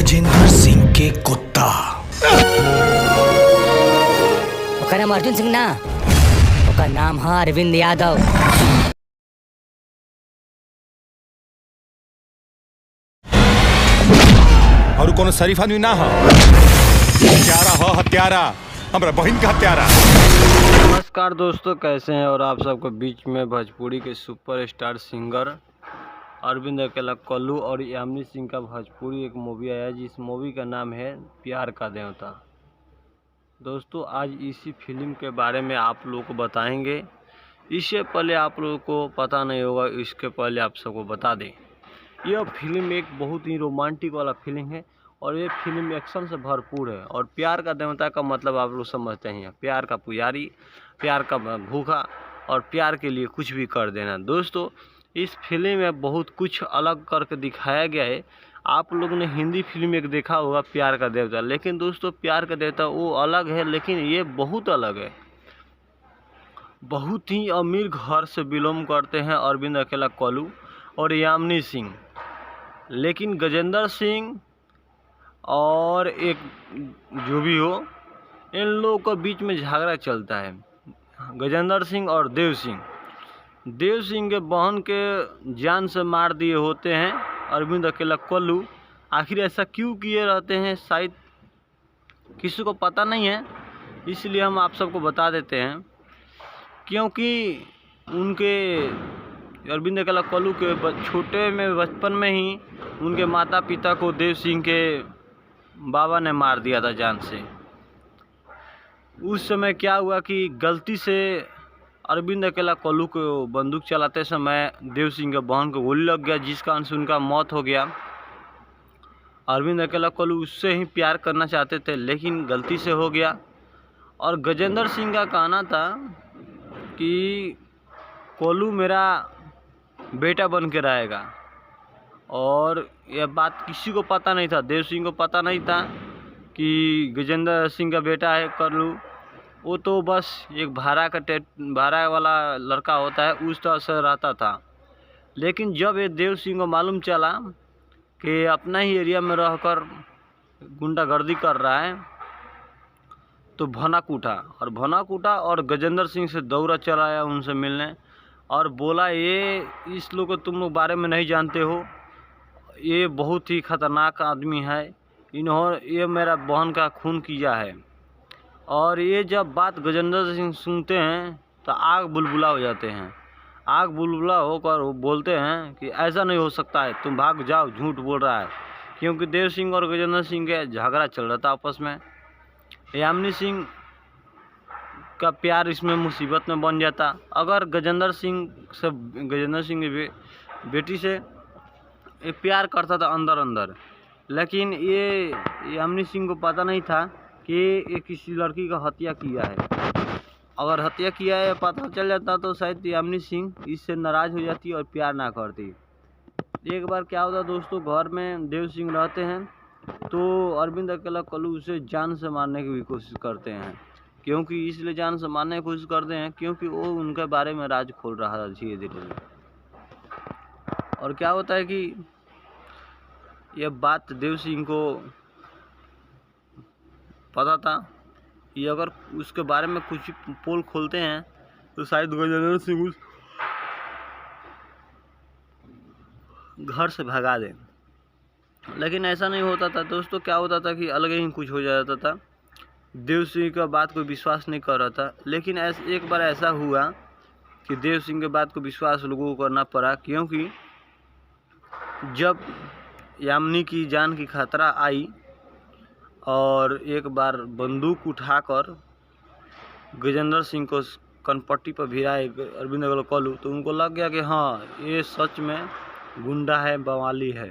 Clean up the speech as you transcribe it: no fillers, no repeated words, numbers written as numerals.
गजेंद्र सिंह के कुत्ता। ओकर नाम अर्जुन सिंह ना, ओकर नाम है अरविंद यादव। और कोनो शरीफ आदमी ना हो, हत्यारा हो, हत्यारा हमारा बहन का हत्यारा। नमस्कार दोस्तों, कैसे हैं? और आप सबके बीच में भोजपुरी के सुपरस्टार सिंगर अरविंद अकेला कल्लू और यामिनी सिंह का भोजपुरी एक मूवी आया, जिस मूवी का नाम है प्यार का देवता। दोस्तों, आज इसी फिल्म के बारे में आप लोगों को बताएंगे। इससे पहले आप लोगों को पता नहीं होगा, इसके पहले आप सबको बता दें, यह फिल्म एक बहुत ही रोमांटिक वाला फिल्म है और ये फिल्म एक्शन से भरपूर है। और प्यार का देवता का मतलब आप लोग समझते हैं, प्यार का पुजारी, प्यार का भूखा और प्यार के लिए कुछ भी कर देना। दोस्तों, इस फिल्म में बहुत कुछ अलग करके दिखाया गया है। आप लोगों ने हिंदी फिल्म एक देखा होगा प्यार का देवता, लेकिन दोस्तों प्यार का देवता वो अलग है, लेकिन ये बहुत अलग है। बहुत ही अमीर घर से बिलोंग करते हैं अरविंद अकेला कल्लू और यामिनी सिंह, लेकिन गजेंद्र सिंह और एक जो भी हो, इन लोगों के बीच में झगड़ा चलता है। गजेंद्र सिंह और देव सिंह के बहन के जान से मार दिए होते हैं अरविंद अकेला कल्लू। आखिर ऐसा क्यों किए रहते हैं, शायद किसी को पता नहीं है, इसलिए हम आप सबको बता देते हैं। क्योंकि उनके अरविंद अकेला कल्लू के छोटे में बचपन में ही उनके माता पिता को देव सिंह के बाबा ने मार दिया था जान से। उस समय क्या हुआ कि गलती से अरविंद अकेला कल्लू को बंदूक चलाते समय देव सिंह के बहन को गोली लग गया, जिस कारण से उनका मौत हो गया। अरविंद अकेला कल्लू उससे ही प्यार करना चाहते थे, लेकिन गलती से हो गया। और गजेंद्र सिंह का कहना था कि कल्लू मेरा बेटा बन के रहेगा, और यह बात किसी को पता नहीं था। देव सिंह को पता नहीं था कि गजेंद्र सिंह का बेटा है कल्लू। वो तो बस एक भाड़ा वाला लड़का होता है, उस तरह से रहता था। लेकिन जब ये देव सिंह को मालूम चला कि अपना ही एरिया में रहकर गुंडागर्दी कर रहा है, तो भनक उठा और गजेंद्र सिंह से दौड़ा चला आया उनसे मिलने और बोला, ये इस लोग को तुम लोग बारे में नहीं जानते हो, ये बहुत ही खतरनाक आदमी है, ये मेरा बहन का खून किया है। और ये जब बात गजेंद्र सिंह सुनते हैं तो आग बुलबुला हो जाते हैं। आग बुलबुला होकर वो बोलते हैं कि ऐसा नहीं हो सकता है, तुम भाग जाओ, झूठ बोल रहा है। क्योंकि देव सिंह और गजेंद्र सिंह के झगड़ा चल रहा था आपस में। यामिनी सिंह का प्यार इसमें मुसीबत में बन जाता। अगर गजेंद्र सिंह की बेटी से प्यार करता था अंदर अंदर, लेकिन ये यामिनी सिंह को पता नहीं था कि ये किसी लड़की का हत्या किया है। अगर हत्या किया है पता चल जाता तो शायद यामिनी सिंह इससे नाराज़ हो जाती और प्यार ना करती। एक बार क्या होता दोस्तों, घर में देव सिंह रहते हैं तो अरविंद अकेला कल्लू उसे जान से मारने की भी कोशिश करते हैं। क्योंकि इसलिए जान से मारने की कोशिश करते हैं क्योंकि वो उनके बारे में राज खोल रहा था धीरे धीरे। और क्या होता है कि यह बात देव सिंह को पता था कि अगर उसके बारे में कुछ पोल खोलते हैं तो शायद गजेंद्र सिंह उस घर से भगा दें। लेकिन ऐसा नहीं होता था दोस्तों। क्या होता था कि अलग ही कुछ हो जाता था। देव सिंह का बात कोई विश्वास नहीं कर रहा था, लेकिन एक बार ऐसा हुआ कि देव सिंह के बात को विश्वास लोगों को करना पड़ा। क्योंकि जब यामिनी की जान की खतरा आई और एक बार बंदूक उठाकर गजेंद्र सिंह को कनपट्टी पर भिड़ाए अरविंद अकेला कल्लू, तो उनको लग गया कि हाँ, ये सच में गुंडा है, बवाली है।